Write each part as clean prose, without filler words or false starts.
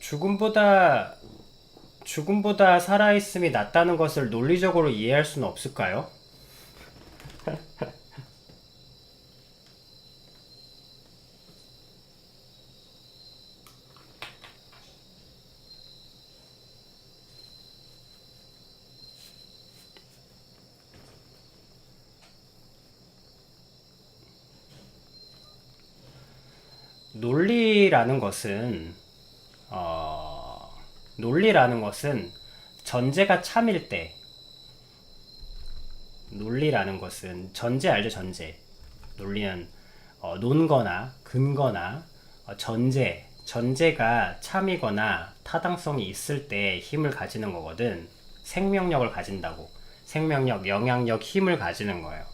죽음보다 죽음보다 살아있음이 낫다는 것을 논리적으로 이해할 수는 없을까요? 논리라는 것은 논리라는 것은 전제가 참일 때, 논리라는 것은 전제 알죠? 전제. 논리는 논거나 근거나 전제가 참이거나 타당성이 있을 때 힘을 가지는 거거든. 생명력을 가진다고. 생명력, 영향력, 힘을 가지는 거예요.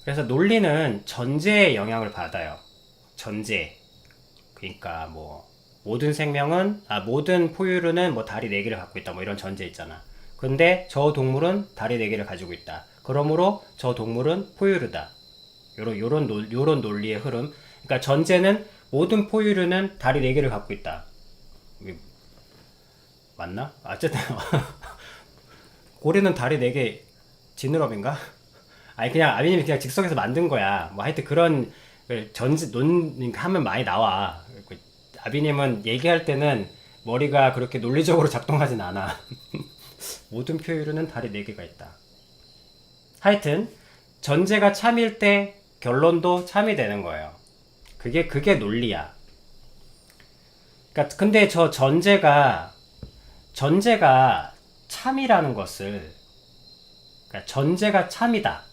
그래서 논리는 전제의 영향을 받아요. 전제. 그러니까 뭐 모든 포유류는 뭐 다리 4개를 갖고 있다. 뭐 이런 전제 있잖아. 근데 저 동물은 다리 4개를 가지고 있다. 그러므로 저 동물은 포유류다. 요런 논리의 흐름. 그러니까 전제는 모든 포유류는 다리 4개를 갖고 있다. 맞나? 어쨌든 고래는 다리 4개 지느러미인가? 아니 그냥 아비님이 그냥 즉석에서 만든 거야. 뭐 하여튼 그런 전지 논 하면 많이 나와. 아비님은 얘기할 때는 머리가 그렇게 논리적으로 작동하진 않아. 모든 표현은 다리 4개가 있다. 하여튼 전제가 참일 때 결론도 참이 되는 거예요. 그게 논리야. 그러니까 근데 저 전제가 참이라는 것을, 그러니까 전제가 참이다.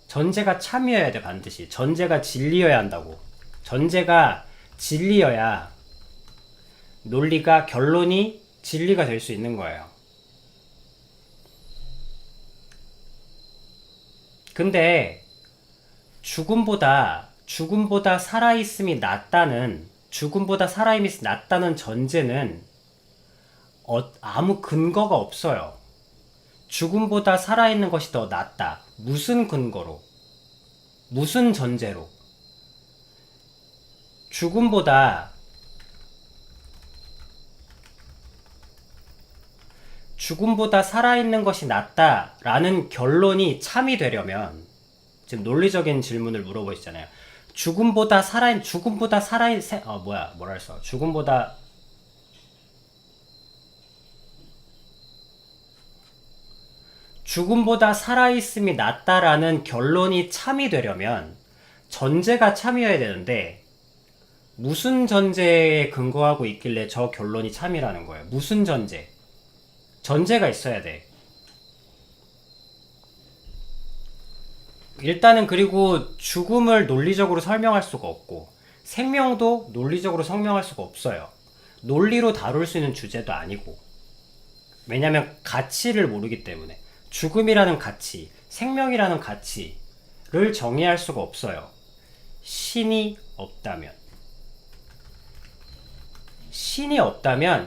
전제가 참이어야 돼, 반드시. 전제가 진리여야 한다고. 전제가 진리여야 논리가, 결론이 진리가 될 수 있는 거예요. 근데 죽음보다 살아있음이 낫다는 전제는 아무 근거가 없어요. 죽음보다 살아있는 것이 더 낫다. 무슨 근거로? 무슨 전제로? 죽음보다 살아있는 것이 낫다라는 결론이 참이 되려면, 지금 논리적인 질문을 물어보시잖아요. 죽음보다 살아있음이 낫다라는 결론이 참이 되려면 전제가 참이어야 되는데, 무슨 전제에 근거하고 있길래 저 결론이 참이라는 거예요? 무슨 전제? 전제가 있어야 돼. 일단은, 그리고 죽음을 논리적으로 설명할 수가 없고 생명도 논리적으로 설명할 수가 없어요. 논리로 다룰 수 있는 주제도 아니고. 왜냐면 가치를 모르기 때문에. 죽음이라는 가치, 생명이라는 가치를 정의할 수가 없어요. 신이 없다면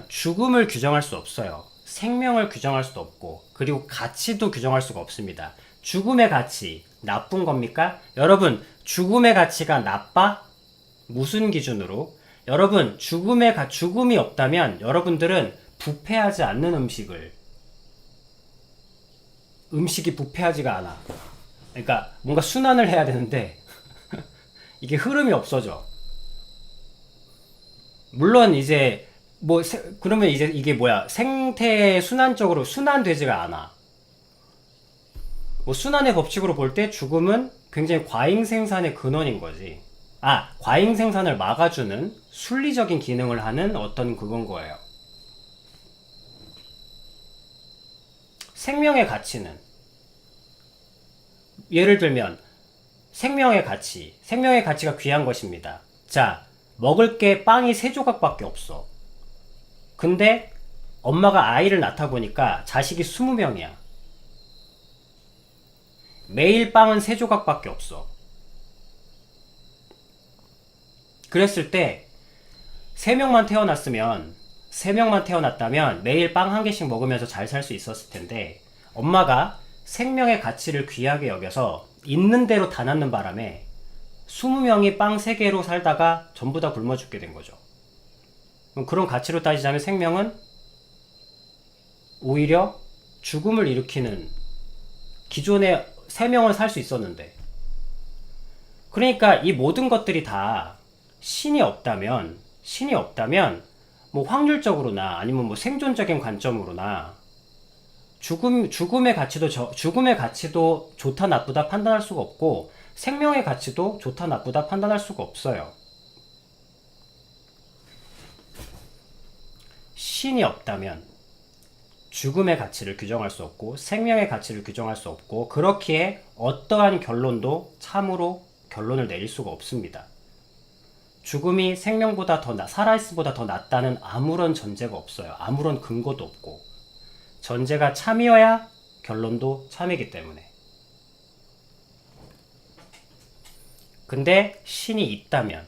죽음을 규정할 수 없어요. 생명을 규정할 수도 없고, 그리고 가치도 규정할 수가 없습니다. 죽음의 가치, 나쁜 겁니까? 여러분, 죽음의 가치가 나빠? 무슨 기준으로? 여러분, 죽음이 없다면 여러분들은 부패하지 않는 음식이 부패하지가 않아. 그러니까 뭔가 순환을 해야 되는데 이게 흐름이 없어져. 물론 이제 그러면 이제 이게 뭐야? 생태 순환적으로 순환되지가 않아. 순환의 법칙으로 볼 때 죽음은 굉장히 과잉 생산의 근원인 거지. 과잉 생산을 막아주는 순리적인 기능을 하는 어떤 그건 거예요. 생명의 가치는, 예를 들면 생명의 가치가 귀한 것입니다. 자, 먹을 게 빵이 3조각밖에 없어. 근데 엄마가 아이를 낳다 보니까 자식이 20명이야. 매일 빵은 3조각밖에 없어. 그랬을 때 3명만 태어났다면 매일 빵 1개씩 먹으면서 잘 살 수 있었을 텐데, 엄마가 생명의 가치를 귀하게 여겨서 있는 대로 다 낳는 바람에 20명이 빵 3개로 살다가 전부 다 굶어 죽게 된 거죠. 그런 가치로 따지자면 생명은 오히려 죽음을 일으키는, 기존에 3명은 살 수 있었는데, 그러니까 이 모든 것들이 다 신이 없다면 뭐 확률적으로나 아니면 뭐 생존적인 관점으로나 죽음의 가치도 좋다 나쁘다 판단할 수가 없고, 생명의 가치도 좋다 나쁘다 판단할 수가 없어요. 신이 없다면 죽음의 가치를 규정할 수 없고 생명의 가치를 규정할 수 없고, 그렇기에 어떠한 결론도 참으로 결론을 내릴 수가 없습니다. 죽음이 생명보다 살아있음보다 더 낫다는 아무런 전제가 없어요. 아무런 근거도 없고, 전제가 참이어야 결론도 참이기 때문에. 근데 신이 있다는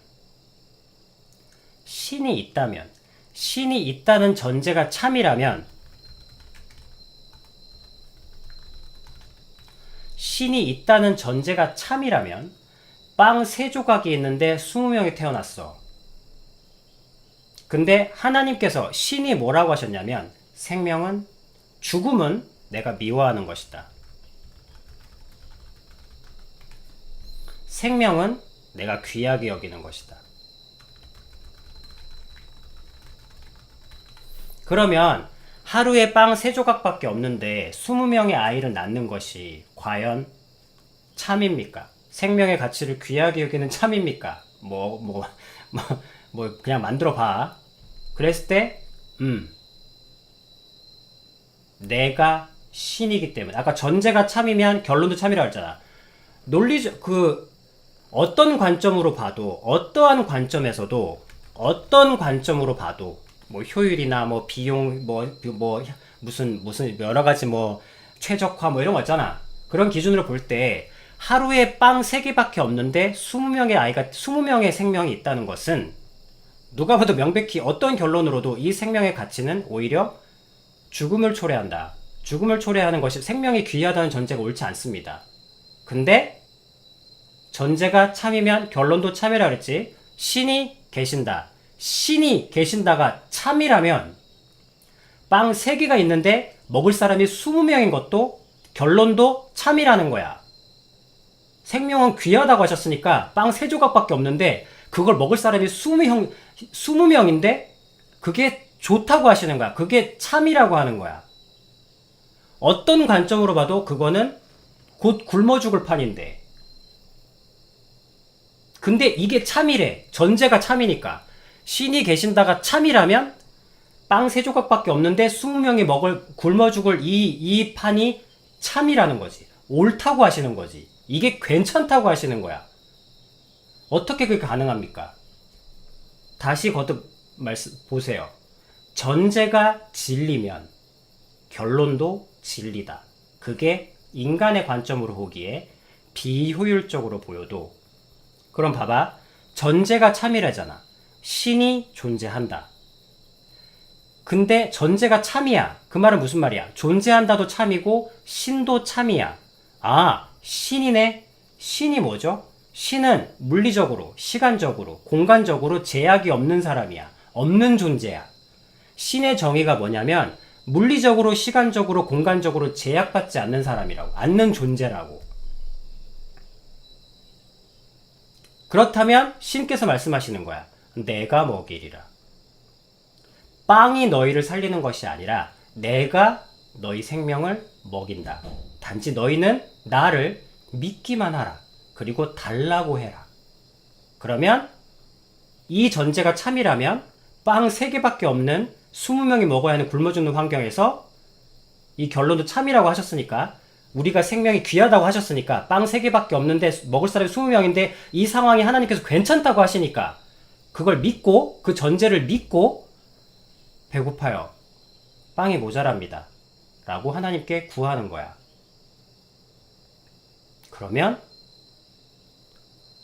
전제가 참이라면, 빵 3조각이 있는데 20명이 태어났어. 근데 하나님께서, 신이 뭐라고 하셨냐면, 죽음은 내가 미워하는 것이다. 생명은 내가 귀하게 여기는 것이다. 그러면 하루에 빵 3조각밖에 없는데 20명의 아이를 낳는 것이 과연 참입니까? 생명의 가치를 귀하게 여기는 참입니까? 그냥 만들어 봐. 그랬을 때, 내가 신이기 때문에. 아까 전제가 참이면 결론도 참이라고 했잖아. 어떤 관점으로 봐도, 어떠한 관점에서도, 어떤 관점으로 봐도, 뭐 효율이나 뭐 비용, 무슨 여러 가지 최적화 이런 거 있잖아. 그런 기준으로 볼 때 하루에 빵 3개밖에 없는데 20명의 생명이 있다는 것은, 누가 봐도 명백히 어떤 결론으로도 이 생명의 가치는 오히려 죽음을 초래한다. 죽음을 초래하는 것이 생명이 귀하다는 전제가 옳지 않습니다. 근데 전제가 참이면 결론도 참이라 그랬지. 신이 계신다가 참이라면 빵 3개가 있는데 먹을 사람이 20명인 것도 결론도 참이라는 거야. 생명은 귀하다고 하셨으니까 빵 3조각밖에 없는데 그걸 먹을 사람이 20명인데 그게 좋다고 하시는 거야. 그게 참이라고 하는 거야. 어떤 관점으로 봐도 그거는 곧 굶어 죽을 판인데, 근데 이게 참이래. 전제가 참이니까. 신이 계신다가 참이라면 빵 3조각밖에 없는데 20명이 굶어 죽을 이 판이 참이라는 거지. 옳다고 하시는 거지. 이게 괜찮다고 하시는 거야. 어떻게 그게 가능합니까? 다시 거듭 보세요. 전제가 진리면 결론도 진리다. 그게 인간의 관점으로 보기에 비효율적으로 보여도, 그럼 봐봐. 전제가 참이라잖아. 신이 존재한다. 근데 전제가 참이야. 그 말은 무슨 말이야? 존재한다도 참이고 신도 참이야. 아, 신이네. 신이 뭐죠? 신은 물리적으로, 시간적으로, 공간적으로 제약이 없는 사람이야. 없는 존재야. 신의 정의가 뭐냐면 물리적으로, 시간적으로, 공간적으로 제약받지 않는 사람이라고. 않는 존재라고. 그렇다면 신께서 말씀하시는 거야. 내가 먹이리라. 빵이 너희를 살리는 것이 아니라 내가 너희 생명을 먹인다. 단지 너희는 나를 믿기만 하라. 그리고 달라고 해라. 그러면 이 전제가 참이라면 빵 3개밖에 없는 20명이 먹어야 하는 굶어 죽는 환경에서 이 결론도 참이라고 하셨으니까, 우리가 생명이 귀하다고 하셨으니까, 빵 3개밖에 없는데 먹을 사람이 20명인데 이 상황이 하나님께서 괜찮다고 하시니까 그걸 믿고, 그 전제를 믿고 배고파요. 빵이 모자랍니다. 라고 하나님께 구하는 거야. 그러면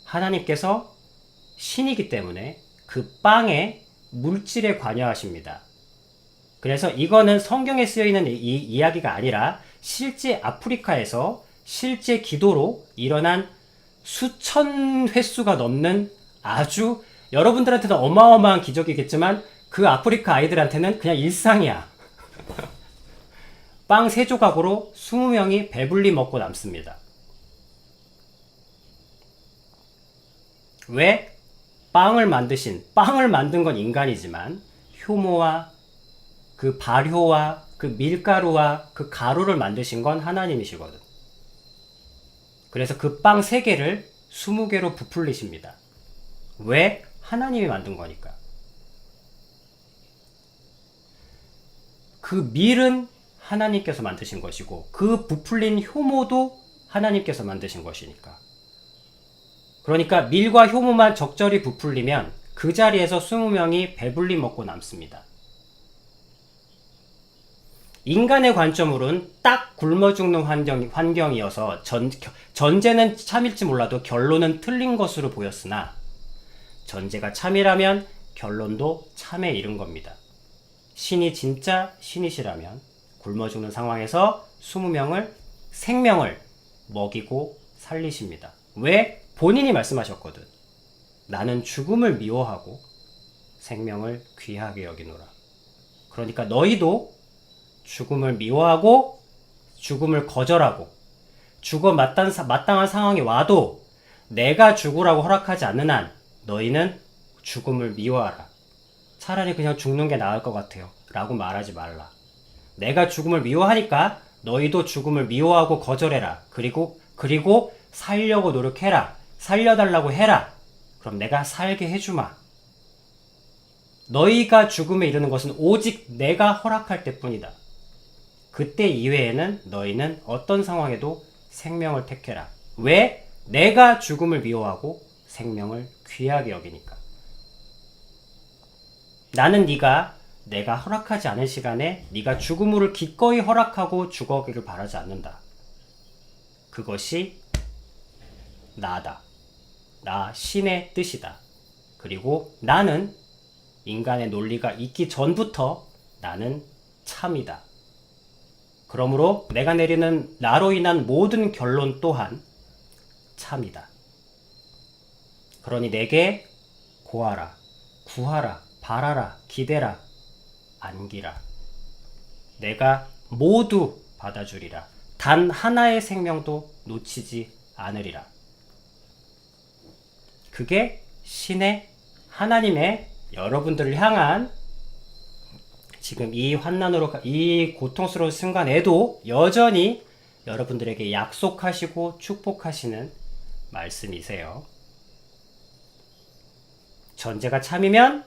하나님께서 신이기 때문에 그 빵의 물질에 관여하십니다. 그래서 이거는 성경에 쓰여있는 이 이야기가 아니라 실제 아프리카에서 실제 기도로 일어난 수천 횟수가 넘는 아주 여러분들한테는 어마어마한 기적이겠지만 그 아프리카 아이들한테는 그냥 일상이야. 빵 3조각으로 20명이 배불리 먹고 남습니다. 왜? 빵을 만든 건 인간이지만 효모와 그 발효와 그 밀가루와 그 가루를 만드신 건 하나님이시거든. 그래서 그 빵 3개를 20개로 부풀리십니다. 왜? 하나님이 만든 거니까. 그 밀은 하나님께서 만드신 것이고 그 부풀린 효모도 하나님께서 만드신 것이니까. 그러니까 밀과 효모만 적절히 부풀리면 그 자리에서 20명이 배불리 먹고 남습니다. 인간의 관점으로는 딱 굶어 죽는 환경이어서 전제는 참일지 몰라도 결론은 틀린 것으로 보였으나 전제가 참이라면 결론도 참에 이른 겁니다. 신이 진짜 신이시라면 굶어 죽는 상황에서 20명을 생명을 먹이고 살리십니다. 왜? 본인이 말씀하셨거든. 나는 죽음을 미워하고 생명을 귀하게 여기노라. 그러니까 너희도 죽음을 미워하고 죽음을 거절하고 죽어 마땅한 상황이 와도 내가 죽으라고 허락하지 않는 한 너희는 죽음을 미워하라. 차라리 그냥 죽는 게 나을 것 같아요. 라고 말하지 말라. 내가 죽음을 미워하니까 너희도 죽음을 미워하고 거절해라. 그리고 살려고 노력해라. 살려달라고 해라. 그럼 내가 살게 해주마. 너희가 죽음에 이르는 것은 오직 내가 허락할 때뿐이다. 그때 이외에는 너희는 어떤 상황에도 생명을 택해라. 왜? 내가 죽음을 미워하고 생명을 귀하게 여기니까. 나는 내가 허락하지 않은 시간에 네가 죽음을 기꺼이 허락하고 죽어가기를 바라지 않는다. 그것이 나다. 나 신의 뜻이다. 그리고 나는 인간의 논리가 있기 전부터 나는 참이다. 그러므로 내가 내리는 나로 인한 모든 결론 또한 참이다. 그러니 내게 고하라, 구하라, 바라라, 기대라, 안기라. 내가 모두 받아주리라. 단 하나의 생명도 놓치지 않으리라. 그게 신의 하나님의 여러분들을 향한 지금 이 환난으로 이 고통스러운 순간에도 여전히 여러분들에게 약속하시고 축복하시는 말씀이세요. 전제가 참이면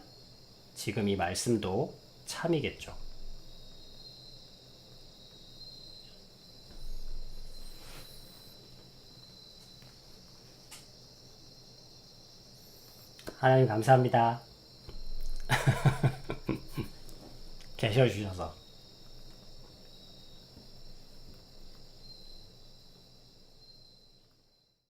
지금 이 말씀도 참이겠죠. 하나님 감사합니다. 계셔주셔서.